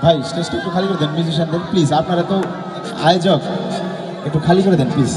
ভাই স্টেজটা একটু খালি করে দেন মিউজিশিয়ানদের প্লিজ, আপনারা তো আয়োজক, একটু খালি করে দেন প্লিজ।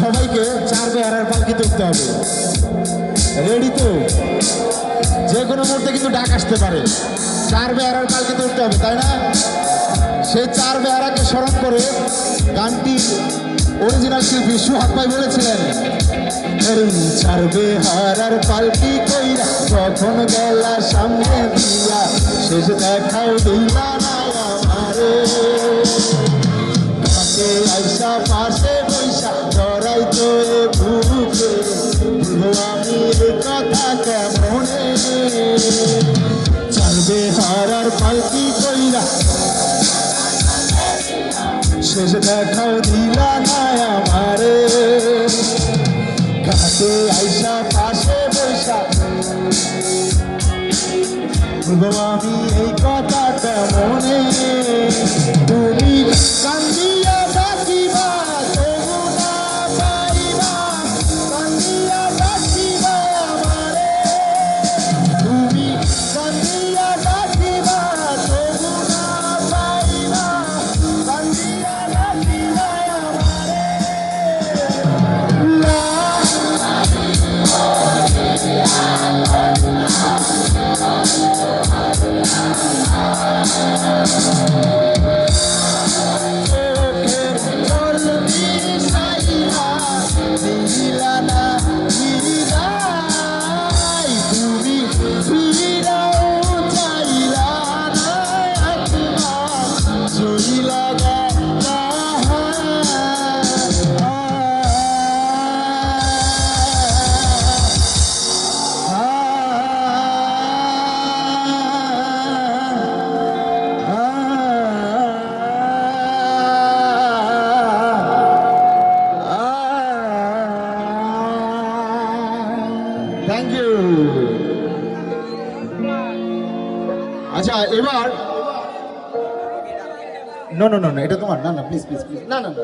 সবাইকে চার বেহারার পালকি তুলতে হবে। রেডি তো? যে কোনো মুহূর্তে কিন্তু ডাক আসতে পারে। চার বেহারার পালকি তুলতে হবে, তাই না? সেই চার বেহারাকে স্মরণ করে গানটি অরিজিনাল শিল্পী সুহাগ ভাই বলেছিলেন, চার বেহারার পালকি কইরা কখন গেলা সামনে দিয়া, শেষ দেখাও দিলা না আমারে, আইসা পাশে বৈশা ধরাই তো বুকে, আমি কথা কেমনে, চার বেহারার পালকি কইরা শেষ দেখাও দিলা না আমারে, ঘাটে আইসা বলবো আমি এই কথাটা মনে, তুমি কান্দিয়া ডাকিবা তবু না পাইবা, কান্দিয়া ডাকিবা আমারে, তুমি কান্দিয়া ডাকিবা তবু না পাইবা, কান্দিয়া ডাকিবা আমারে। লা চোখের জল মিশাইয়া দিলা না বিদায়, তুমি ফিরাও চাইলা না, আত্মা চইলা গেলা। Thank you. আচ্ছা এবার নো নো নো এটা তোমার, না না প্লিজ প্লিজ প্লিজ, না না না